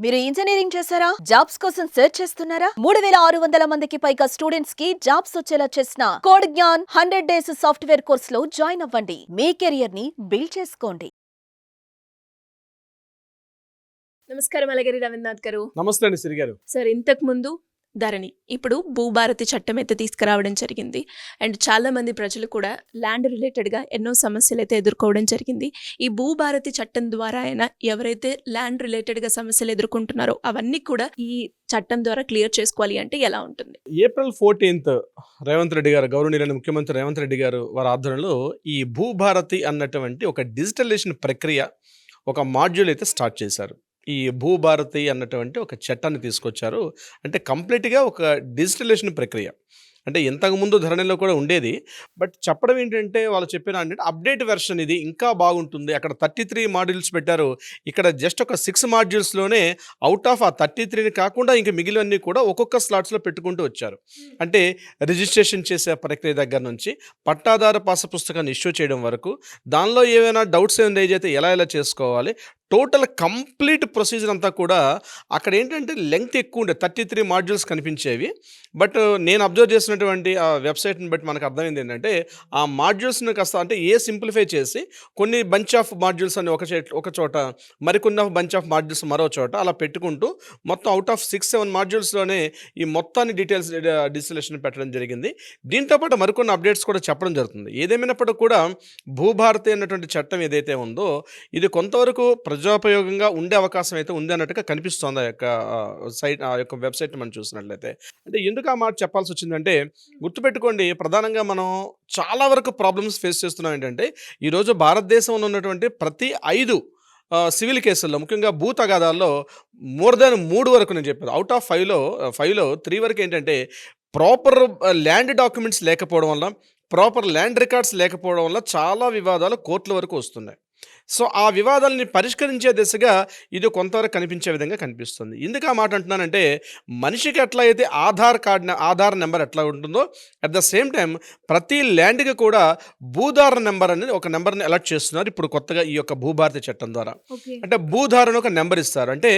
మీరు ఇంజనీరింగ్ చేశారా? జాబ్స్ కోసం సెర్చ్ చేస్తున్నారా? 3600 మందికి పైగా స్టూడెంట్స్ కి జాబ్స్ వచ్చేలా చేసిన code Gyan 100 days software course లో జాయిన్ అవ్వండి. మీ కెరియర్ ని బిల్డ్ చేసుకోండి. నమస్కారం అలగిరి రవీంద్రనాథ్ గారు. నమస్తే అండి సిరి గారు. సార్, ఇంతకు ముందు ధరణి, ఇప్పుడు భూభారతి చట్టం అయితే తీసుకురావడం జరిగింది. అండ్ చాలా మంది ప్రజలు కూడా ల్యాండ్ రిలేటెడ్గా ఎన్నో సమస్యలు అయితే ఎదుర్కోవడం జరిగింది. ఈ భూభారతి చట్టం ద్వారా అయినా ఎవరైతే ల్యాండ్ రిలేటెడ్గా సమస్యలు ఎదుర్కొంటున్నారో అవన్నీ కూడా ఈ చట్టం ద్వారా క్లియర్ చేసుకోవాలి అంటే ఎలా ఉంటుంది? ఏప్రిల్ 14th రేవంత్ రెడ్డి గారు, గౌరవనీయులైన ముఖ్యమంత్రి రేవంత్ రెడ్డి గారు వారి ఆధ్వర్యంలో ఈ భూభారతి అన్నటువంటి ఒక డిజిటలైజేషన్ ప్రక్రియ, ఒక మాడ్యూల్ అయితే స్టార్ట్ చేశారు. ఈ భూభారతి అన్నటువంటి ఒక చట్టాన్ని తీసుకొచ్చారు. అంటే కంప్లీట్గా ఒక డిజిటలైజేషన్ ప్రక్రియ. అంటే ఇంతకుముందు ధరణిలో కూడా ఉండేది. బట్ చెప్పడం ఏంటంటే వాళ్ళు చెప్పిన అంటే అప్డేట్ వెర్షన్ ఇది ఇంకా బాగుంటుంది. అక్కడ 33 మాడ్యూల్స్ పెట్టారు. ఇక్కడ జస్ట్ ఒక 6 మాడ్యూల్స్లోనే అవుట్ ఆఫ్ ఆ 33ని కాకుండా ఇంకా మిగిలినవన్నీ కూడా ఒక్కొక్క స్లాట్స్లో పెట్టుకుంటూ వచ్చారు. అంటే రిజిస్ట్రేషన్ చేసే ప్రక్రియ దగ్గర నుంచి పట్టాదారు పాస పుస్తకాన్ని ఇష్యూ చేయడం వరకు, దానిలో ఏమైనా డౌట్స్ ఏమైనా అయితే ఎలా చేసుకోవాలి, టోటల్ కంప్లీట్ ప్రొసీజర్ అంతా కూడా అక్కడ ఏంటంటే లెంగ్త్ ఎక్కువ ఉండే 33 మాడ్యూల్స్ కనిపించేవి. బట్ నేను అబ్జర్వ్ చేసినటువంటి ఆ వెబ్సైట్ని బట్టి మనకు అర్థమైంది ఏంటంటే ఆ మాడ్యూల్స్ని కాస్త అంటే సింప్లిఫై చేసి కొన్ని బంచ్ ఆఫ్ మాడ్యూల్స్ అని ఒక చోట, మరికొన్ని బంచ్ ఆఫ్ మాడ్యూల్స్ మరో చోట అలా పెట్టుకుంటూ మొత్తం అవుట్ ఆఫ్ 6-7 మాడ్యూల్స్లోనే ఈ మొత్తాన్ని డీటెయిల్స్ డిస్టిలేషన్ పెట్టడం జరిగింది. దీంతోపాటు మరికొన్ని అప్డేట్స్ కూడా చెప్పడం జరుగుతుంది. ఏదేమైనప్పటికీ కూడా భూభారతి అన్నటువంటి చట్టం ఏదైతే ఉందో ఇది కొంతవరకు ప్రజోపయోగంగా ఉండే అవకాశం అయితే ఉంది అన్నట్టుగా కనిపిస్తోంది. ఆ యొక్క సైట్, ఆ యొక్క వెబ్సైట్ మనం చూసినట్లయితే. అంటే ఎందుకు ఆ మాట చెప్పాల్సి వచ్చిందంటే, గుర్తుపెట్టుకోండి, ప్రధానంగా మనం చాలా వరకు ప్రాబ్లమ్స్ ఫేస్ చేస్తున్నాం. ఏంటంటే ఈరోజు భారతదేశంలో ఉన్నటువంటి ప్రతి 5 సివిల్ కేసుల్లో, ముఖ్యంగా భూ తగాదాల్లో మోర్ దాన్ 3 వరకు నేను చెప్పాను. అవుట్ ఆఫ్ 5లో 3 వరకు ఏంటంటే ప్రాపర్ ల్యాండ్ డాక్యుమెంట్స్ లేకపోవడం వల్ల, ప్రాపర్ ల్యాండ్ రికార్డ్స్ లేకపోవడం వల్ల చాలా వివాదాలు కోర్టుల వరకు వస్తున్నాయి. సో ఆ వివాదాలని పరిష్కరించే దిశగా ఇది కొంతవరకు కనిపించే విధంగా కనిపిస్తుంది. ఎందుకు ఆ మాట అంటున్నానంటే, మనిషికి ఎట్లా అయితే ఆధార్ నెంబర్ ఎట్లా ఉంటుందో, అట్ ద సేమ్ టైం ప్రతి ల్యాండ్కి కూడా భూధార నెంబర్ అనేది ఒక నెంబర్ని అలర్ట్ చేస్తున్నారు ఇప్పుడు కొత్తగా ఈ యొక్క భూభారతి చట్టం ద్వారా. అంటే భూధారణ ఒక నెంబర్ ఇస్తారు. అంటే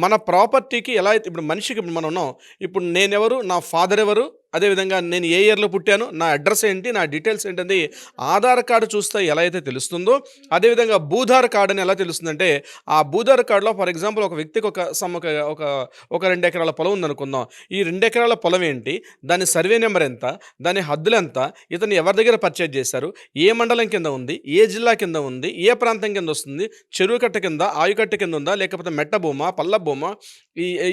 మన ప్రాపర్టీకి ఎలా అయితే ఇప్పుడు మనిషికి మనం ఉన్నాం, ఇప్పుడు నేనెవరు, నా ఫాదర్ ఎవరు, అదేవిధంగా నేను ఏ ఇయర్లో పుట్టాను, నా అడ్రస్ ఏంటి, నా డీటెయిల్స్ ఏంటంది ఆధార్ కార్డు చూస్తే ఎలా అయితే తెలుస్తుందో, అదేవిధంగా భూధార్ కార్డు అని ఎలా తెలుస్తుందంటే, ఆ భూధార్ కార్డులో ఫర్ ఎగ్జాంపుల్ ఒక వ్యక్తికి ఒక 2 ఎకరాల పొలం ఉందనుకుందాం. ఈ 2 ఎకరాల పొలం ఏంటి, దాని సర్వే నెంబర్ ఎంత, దాని హద్దులు ఎంత, ఇతను ఎవరి దగ్గర పర్చేజ్ చేశారు, ఏ మండలం కింద ఉంది, ఏ జిల్లా కింద ఉంది, ఏ ప్రాంతం కింద వస్తుంది, చెరువు కట్ట కింద, ఆయుకట్ట కింద ఉందా, లేకపోతే మెట్ట భూమా, పల్ల భూమా,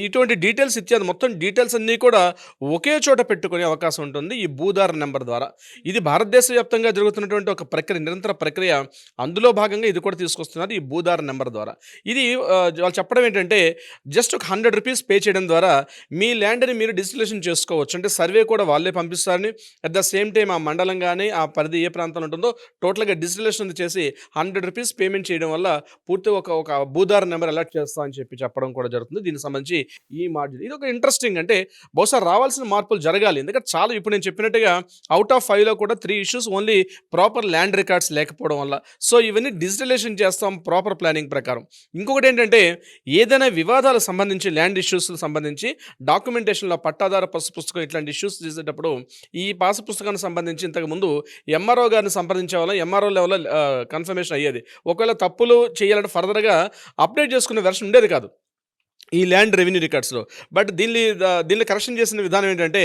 ఇటువంటి డీటెయిల్స్ ఇత్యాది మొత్తం డీటెయిల్స్ అన్నీ కూడా ఒకే చోట పెట్టుకునే అవకాశం ఉంటుంది ఈ భూధార నెంబర్ ద్వారా. ఇది భారతదేశ వ్యాప్తంగా జరుగుతున్నటువంటి ఒక ప్రక్రియ, నిరంతర ప్రక్రియ. అందులో భాగంగా ఇది కూడా తీసుకొస్తున్నారు ఈ భూధార నెంబర్ ద్వారా. ఇది వాళ్ళు చెప్పడం ఏంటంటే, జస్ట్ ఒక 100 రూపీస్ పే చేయడం ద్వారా మీ ల్యాండ్ని మీరు డిజిటలైజేషన్ చేసుకోవచ్చు. అంటే సర్వే కూడా వాళ్ళే పంపిస్తారని, అట్ ద సేమ్ టైం ఆ మండలం కానీ ఆ పరిధి ఏ ప్రాంతంలో ఉంటుందో టోటల్గా డిజిటలైజేషన్ చేసి 100 రూపీస్ పేమెంట్ చేయడం వల్ల పూర్తిగా ఒక భూధార నెంబర్ అలర్ట్ చేస్తా అని చెప్పడం కూడా జరుగుతుంది. దీనికి సంబంధించి ఈ మాడ్యూల్ ఇది ఒక ఇంట్రెస్టింగ్. అంటే బహుశా రావాల్సిన మార్పులు జరగాలి. ఎందుకంటే చాలా ఇప్పుడు నేను చెప్పినట్టుగా అవుట్ ఆఫ్ 5లో కూడా 3 issues only proper land records లేకపోవడం వల్ల. సో ఇవన్నీ డిజిటలైజేషన్ చేస్తాం ప్రాపర్ ప్లానింగ్ ప్రకారం. ఇంకొకటి ఏంటంటే, ఏదైనా వివాదాలకు సంబంధించి ల్యాండ్ ఇష్యూస్కి సంబంధించి డాక్యుమెంటేషన్లో పట్టాదార పాసు పుస్తకం ఇట్లాంటి ఇష్యూస్ చేసేటప్పుడు ఈ పాసు పుస్తకానికి సంబంధించి ఇంతకుముందు ఎంఆర్ఓ గారిని సంప్రదించే వల్ల ఎంఆర్ఓ లెవెల్లో కన్ఫర్మేషన్ అయ్యేది. ఒకవేళ తప్పులు చేయాలంటే ఫర్దర్గా అప్డేట్ చేసుకునే వెర్షన్ ఉండేది కాదు ఈ ల్యాండ్ రెవెన్యూ రికార్డ్స్లో. బట్ దీన్ని కరెక్షన్ చేసిన విధానం ఏంటంటే,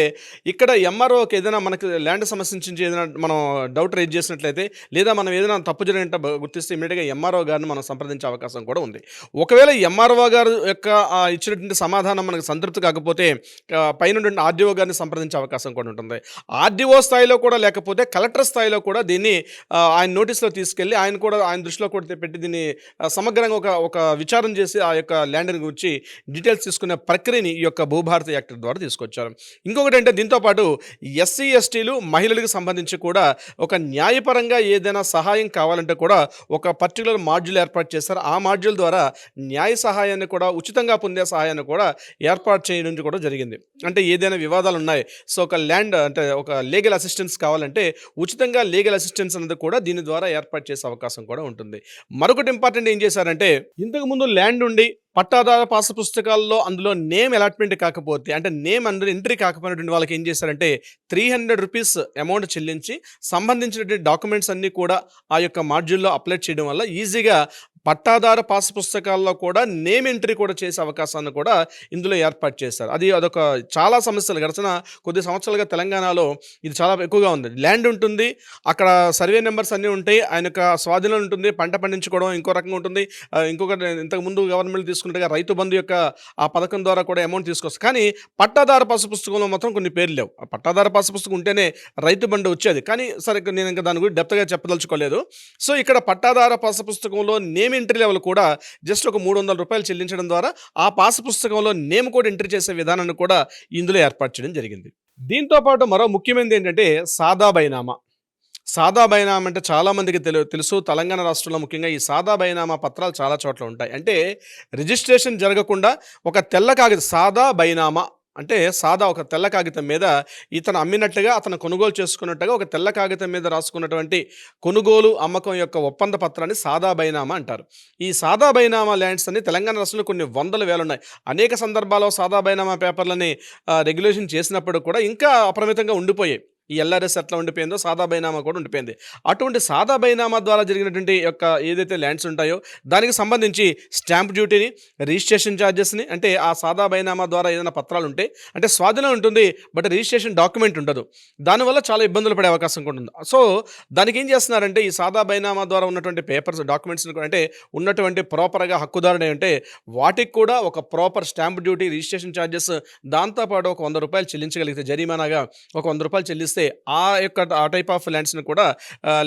ఇక్కడ ఎంఆర్ఓకి ఏదైనా మనకి ల్యాండ్ సమస్య ఏదైనా మనం డౌట్ రైజ్ చేసినట్లయితే, లేదా మనం ఏదైనా తప్పు జరిగినట్టు గుర్తిస్తే ఇమీడియట్గా ఎంఆర్ఓ గారిని మనం సంప్రదించే అవకాశం కూడా ఉంది. ఒకవేళ ఎంఆర్ఓ గారు యొక్క ఇచ్చినటువంటి సమాధానం మనకు సంతృప్తి కాకపోతే పైన ఆర్డీఓ గారిని సంప్రదించే అవకాశం కూడా ఉంటుంది. ఆర్డీఓ స్థాయిలో కూడా లేకపోతే కలెక్టర్ స్థాయిలో కూడా దీన్ని ఆయన నోటీస్లో తీసుకెళ్ళి ఆయన దృష్టిలో కూడా పెట్టి దీన్ని సమగ్రంగా ఒక విచారణ చేసి ఆ యొక్క ల్యాండ్ని గురించి డీటెయిల్స్ తీసుకునే ప్రక్రియని ఈ యొక్క భూభారతి యాక్ట్ ద్వారా తీసుకొచ్చారు. ఇంకొకటి అంటే, దీంతోపాటు ఎస్సీ ఎస్టీలు మహిళలకు సంబంధించి కూడా ఒక న్యాయపరంగా ఏదైనా సహాయం కావాలంటే కూడా ఒక పర్టికులర్ మాడ్యూల్ ఏర్పాటు చేస్తారు. ఆ మాడ్యూల్ ద్వారా న్యాయ సహాయాన్ని కూడా, ఉచితంగా పొందే సహాయాన్ని కూడా ఏర్పాటు చేయడం కూడా జరిగింది. అంటే ఏదైనా వివాదాలు ఉన్నాయి, సో ఒక ల్యాండ్ అంటే ఒక లీగల్ అసిస్టెన్స్ కావాలంటే ఉచితంగా లీగల్ అసిస్టెన్స్ అనేది కూడా దీని ద్వారా ఏర్పాటు చేసే అవకాశం కూడా ఉంటుంది. మరొకటి ఇంపార్టెంట్ ఏం చేశారంటే, ఇంతకుముందు ల్యాండ్ ఉండి పట్టాదార పాస్ పుస్తకాల్లో అందులో నేమ్ అలాట్మెంట్ కాకపోతే, అంటే నేమ్ అందులో ఎంట్రీ కాకపోయినటువంటి వాళ్ళకి ఏం చేశారంటే 300 రూపీస్ అమౌంట్ చెల్లించి సంబంధించినటువంటి డాక్యుమెంట్స్ అన్నీ కూడా ఆ యొక్క మాడ్యూల్లో అప్లోడ్ చేయడం వల్ల ఈజీగా పట్టాదార పాస్ పుస్తకాల్లో కూడా నేమ్ ఎంట్రీ కూడా చేసే అవకాశాన్ని కూడా ఇందులో ఏర్పాటు చేశారు. అదొక చాలా సమస్యలు గడిచిన కొద్ది సంవత్సరాలుగా తెలంగాణలో ఇది చాలా ఎక్కువగా ఉంది. ల్యాండ్ ఉంటుంది, అక్కడ సర్వే నెంబర్స్ అన్నీ ఉంటాయి, ఆయన యొక్క స్వాధీనం ఉంటుంది, పంట పండించుకోవడం ఇంకో రకంగా ఉంటుంది. ఇంకొకటి ఇంతకుముందు గవర్నమెంట్ తీసుకున్నట్టుగా రైతు బంధు యొక్క ఆ పథకం ద్వారా కూడా అమౌంట్ తీసుకొస్తారు. కానీ పట్టాదార పాస్ పుస్తకంలో మాత్రం కొన్ని పేర్లు లేవు. ఆ పట్టాదార పాస్ పుస్తకం ఉంటేనే రైతు బంధు వచ్చేది. కానీ సరే, నేను ఇంకా దాని గురించి డెప్త్గా చెప్పదలుచుకోలేదు. సో ఇక్కడ పట్టాదార పాస్ పుస్తకంలో నేమ్ ఎంట్రీ లెవెల్ కూడా జస్ట్ ఒక 300 రూపాయలు చెల్లించడం ద్వారా ఆ పాస్ పుస్తకంలో నేమ్ కూడా ఎంట్రీ చేసే విధానాన్ని కూడా ఇందులో ఏర్పాటు చేయడం జరిగింది. దీంతో పాటు మరో ముఖ్యమైనది ఏంటంటే సాదా బైనామా. సాదా బైనామా అంటే చాలామందికి తెలుసు. తెలంగాణ రాష్ట్రంలో ముఖ్యంగా ఈ సాదా బైనామా పత్రాలు చాలా చోట్ల ఉంటాయి. అంటే రిజిస్ట్రేషన్ జరగకుండా ఒక తెల్ల కాగితం, సాదా బైనామా అంటే సాదా ఒక తెల్ల కాగితం మీద ఇతను అమ్మినట్టుగా, అతను కొనుగోలు చేసుకున్నట్టుగా ఒక తెల్ల కాగితం మీద రాసుకున్నటువంటి కొనుగోలు అమ్మకం యొక్క ఒప్పంద పత్రాన్ని సాదా బైనామా అంటారు. ఈ సాదా బైనామా ల్యాండ్స్ అని తెలంగాణ రాష్ట్రంలో కొన్ని వందల వేలు ఉన్నాయి. అనేక సందర్భాల్లో సాదా బైనామా పేపర్లని రెగ్యులేషన్ చేసినప్పుడు కూడా ఇంకా అపరిమితంగా ఉండిపోయాయి. ఈ ఎల్ఆర్ఎస్ ఎట్లా ఉండిపోయిందో సాదా బైనామా కూడా ఉండిపోయింది. అటువంటి సాదా బైనామా ద్వారా జరిగినటువంటి యొక్క ఏదైతే ల్యాండ్స్ ఉంటాయో దానికి సంబంధించి స్టాంప్ డ్యూటీని, రిజిస్ట్రేషన్ ఛార్జెస్ని, అంటే ఆ సాదా బైనామా ద్వారా ఏదైనా పత్రాలు ఉంటే అంటే స్వాధీనం ఉంటుంది బట్ రిజిస్ట్రేషన్ డాక్యుమెంట్ ఉండదు. దానివల్ల చాలా ఇబ్బందులు పడే అవకాశం కూడా ఉంది. సో దానికి ఏం చేస్తున్నారంటే ఈ సాదా బైనామా ద్వారా ఉన్నటువంటి పేపర్స్, డాక్యుమెంట్స్ని అంటే ఉన్నటువంటి ప్రాపర్గా హక్కుదారుడు అంటే వాటికి కూడా ఒక proper stamp duty, registration charges, దాంతోపాటు ఒక 100 రూపాయలు చెల్లించగలిగితే, జరిమానాగా ఒక 100 రూపాయలు చెల్లిస్తే ఆ టైప్ ఆఫ్ ల్యాండ్స్ని కూడా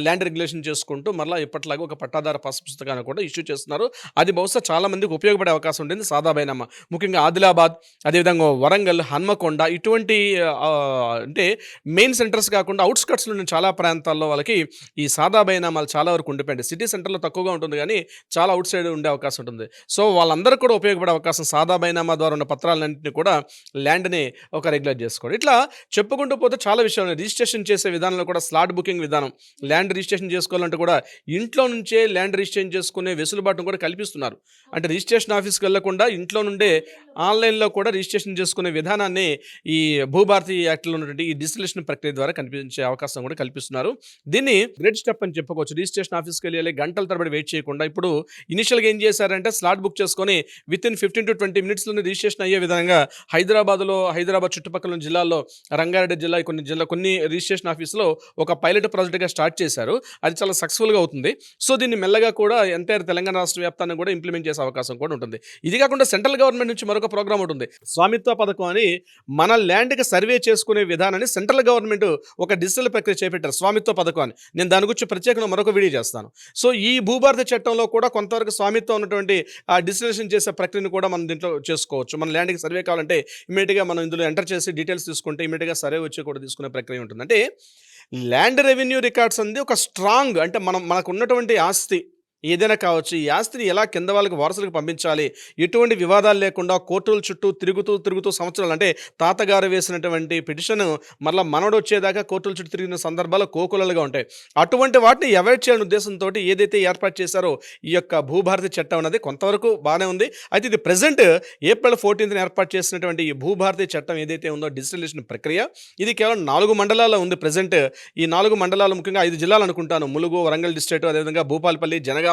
ల్యాండ్ రెగ్యులేషన్ చేసుకుంటూ మళ్ళీ ఇప్పట్లాగా ఒక పట్టాదార పాస్ పుస్తకాన్ని కూడా ఇష్యూ చేస్తున్నారు. అది బహుశా చాలా మందికి ఉపయోగపడే అవకాశం ఉంటుంది సాదా బైనామా. ముఖ్యంగా ఆదిలాబాద్, అదేవిధంగా వరంగల్, హన్మకొండ ఇటువంటి అంటే మెయిన్ సెంటర్స్ కాకుండా అవుట్స్కట్స్లో ఉన్న చాలా ప్రాంతాల్లో వాళ్ళకి ఈ సాదా బైనామాలు చాలా వరకు ఉండిపోయింది. సిటీ సెంటర్లో తక్కువగా ఉంటుంది కానీ చాలా అవుట్ సైడ్ ఉండే అవకాశం ఉంటుంది. సో వాళ్ళందరూ కూడా ఉపయోగపడే అవకాశం సాదా బైనామా ద్వారా ఉన్న పత్రాలన్నింటినీ కూడా ల్యాండ్ని ఒక రెగ్యులేట్ చేసుకోవడం. ఇట్లా చెప్పుకుంటూ పోతే చాలా విషయాలు. రిజిస్ట్రేషన్ చేసే విధానంలో కూడా స్లాట్ బుకింగ్ విధానం, ల్యాండ్ రిజిస్ట్రేషన్ చేసుకోవాలంటే కూడా ఇంట్లో నుంచే ల్యాండ్ రిజిస్ట్రేషన్ చేసుకునే వెసులుబాటును కూడా కల్పిస్తున్నారు. అంటే రిజిస్ట్రేషన్ ఆఫీస్కి వెళ్లకుండా ఇంట్లో నుండే ఆన్లైన్లో కూడా రిజిస్ట్రేషన్ చేసుకునే విధానాన్ని ఈ భూభారతి యాక్ట్లో ఉన్నటువంటి ఈ డిజిటలైజేషన్ ప్రక్రియ ద్వారా కనిపించే అవకాశం కూడా కల్పిస్తున్నారు. దీన్ని గ్రేట్ స్టెప్ అని చెప్పుకోవచ్చు. రిజిస్ట్రేషన్ ఆఫీస్కి వెళ్ళి గంటల తరబడి వెయిట్ చేయకుండా ఇప్పుడు ఇనిషియల్గా ఏం చేశారంటే స్లాట్ బుక్ చేసుకొని వితిన్ 15 to 20 మినిట్స్లోనే రిజిస్ట్రేషన్ అయ్యే విధంగా హైదరాబాద్ చుట్టుపక్కల జిల్లాల్లో, రంగారెడ్డి జిల్లా, కొన్ని రిజిస్ట్రేషన్ ఆఫీస్లో ఒక పైలట్ ప్రాజెక్ట్గా స్టార్ట్ చేశారు. అది చాలా సక్సెస్ఫుల్గా అవుతుంది. సో దీన్ని మెల్లగా కూడా ఎంటైర్ తెలంగాణ రాష్ట్ర వ్యాప్తాన్ని కూడా ఇంప్లిమెంట్ చేసే అవకాశం కూడా ఉంటుంది. ఇది కాకుండా సెంట్రల్ గవర్నమెంట్ నుంచి మరొక ప్రోగ్రామ్ ఉంటుంది, స్వామిత్వ పథకం అని. మన ల్యాండ్కి సర్వే చేసుకునే విధానాన్ని సెంట్రల్ గవర్నమెంట్ ఒక డిజిటల్ ప్రక్రియ చేపట్టారు, స్వామిత్వ పథకం అని. నేను దాని గురించి ప్రత్యేకంగా మరొక వీడియో చేస్తాను. సో ఈ భూభారతి చట్టంలో కూడా కొంతవరకు స్వామిత్వం ఉన్నటువంటి ఆ డిజిటలైజేషన్ చేసే ప్రక్రియను కూడా మనం దీంట్లో చేసుకోవచ్చు. మన ల్యాండ్కి సర్వే కావాలంటే ఇమీడియట్గా మనం ఇందులో ఎంటర్ చేసి డీటెయిల్స్ తీసుకుంటే ఇమీడియట్గా సర్వే వచ్చి కూడా తీసుకునే ప్రక్రియ ఉంటుంది. అంటే ల్యాండ్ రెవెన్యూ రికార్డ్స్ అనేది ఒక స్ట్రాంగ్, అంటే మనకు ఉన్నటువంటి ఆస్తి ఏదైనా కావచ్చు, ఈ ఆస్తిని ఎలా కింద వాళ్ళకి వారసులకు పంపించాలి, ఎటువంటి వివాదాలు లేకుండా కోర్టుల చుట్టూ తిరుగుతూ సంవత్సరాలు, అంటే తాతగారు వేసినటువంటి పిటిషన్ మళ్ళీ మనోడు వచ్చేదాకా కోర్టుల చుట్టూ తిరిగిన సందర్భాలు కోకులలుగా ఉంటాయి. అటువంటి వాటిని అవాయిడ్ చేయాలని ఉద్దేశంతో ఏదైతే ఏర్పాటు చేశారో ఈ యొక్క భూభారతి చట్టం అనేది కొంతవరకు బాగానే ఉంది. అయితే ఇది ప్రెజెంట్ April 14th ఏర్పాటు చేసినటువంటి ఈ భూభారతి చట్టం ఏదైతే ఉందో డిజిటలైజేషన్ ప్రక్రియ, ఇది కేవలం 4 మండలాల్లో ఉంది ప్రెజెంట్. ఈ 4 మండలాలు ముఖ్యంగా 5 జిల్లాలు అనుకుంటాను, ములుగు, వరంగల్ డిస్ట్రిక్ట్, అదేవిధంగా భూపాలపల్లి, జనగామ,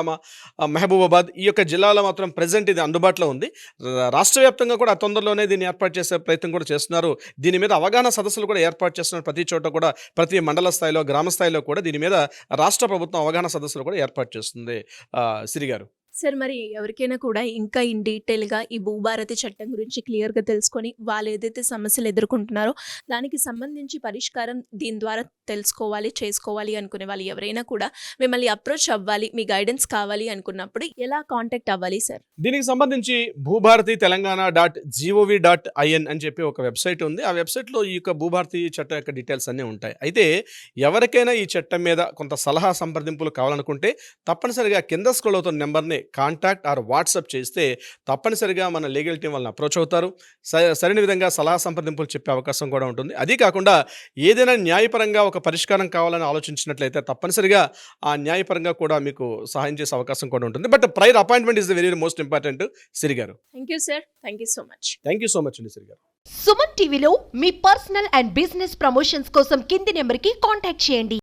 మహబూబాబాద్, ఈ యొక్క జిల్లాలో మాత్రం ప్రెజెంట్ ఇది అందుబాటులో ఉంది. రాష్ట్ర వ్యాప్తంగా కూడా తొందరలోనే దీన్ని ఏర్పాటు చేసే ప్రయత్నం కూడా చేస్తున్నారు. దీని మీద అవగాహన సదస్సులు కూడా ఏర్పాటు చేస్తున్నారు. ప్రతి చోట కూడా, ప్రతి మండల స్థాయిలో, గ్రామ స్థాయిలో కూడా దీని మీద రాష్ట్ర ప్రభుత్వం అవగాహన సదస్సులు కూడా ఏర్పాటు చేస్తుంది. సిరి గారు, సార్, మరి ఎవరికైనా కూడా ఇంకా ఇన్ డీటెయిల్గా ఈ భూభారతి చట్టం గురించి క్లియర్గా తెలుసుకొని వాళ్ళు ఏదైతే సమస్యలు ఎదుర్కొంటున్నారో దానికి సంబంధించి పరిష్కారం దీని ద్వారా తెలుసుకోవాలి, చేసుకోవాలి అనుకునే వాళ్ళు ఎవరైనా కూడా మిమ్మల్ని అప్రోచ్ అవ్వాలి, మీ గైడెన్స్ కావాలి అనుకున్నప్పుడు ఎలా కాంటాక్ట్ అవ్వాలి సార్? దీనికి సంబంధించి భూభారతి telanggana.gov.in అని చెప్పి ఒక వెబ్సైట్ ఉంది. ఆ వెబ్సైట్లో ఈ యొక్క భూభారతి చట్టం యొక్క డీటెయిల్స్ అన్నీ ఉంటాయి. అయితే ఎవరికైనా ఈ చట్టం మీద కొంత సలహా సంప్రదింపులు కావాలనుకుంటే తప్పనిసరిగా కింద స్క్రోల్ అవుతున్న నెంబర్ని కాంటాక్ట్ ఆర్ వాట్సాప్ చేస్తే తప్పనిసరిగా మన లీగల్ టీం వాళ్ళని అప్రోచ్ అవుతారు. సరైన విధంగా సలహా సంప్రదింపులు చెప్పే అవకాశం కూడా ఉంటుంది. అదీ కాకుండా ఏదైనా న్యాయపరంగా ఒక పరిష్కారం కావాలని ఆలోచించినట్లయితే తప్పనిసరిగా ఆ న్యాయపరంగా కూడా మీకు సహాయం చేసే అవకాశం కూడా ఉంటుంది. But prior appointment is the very most important. Siri గారు, thank you sir, thank you so much. Thank you so much అండి సిరి గారు. సుమన్ టీవీలో మీ పర్సనల్ అండ్ బిజినెస్ ప్రమోషన్స్ కోసం కింది నెంబర్కి కాంటాక్ట్ చేయండి.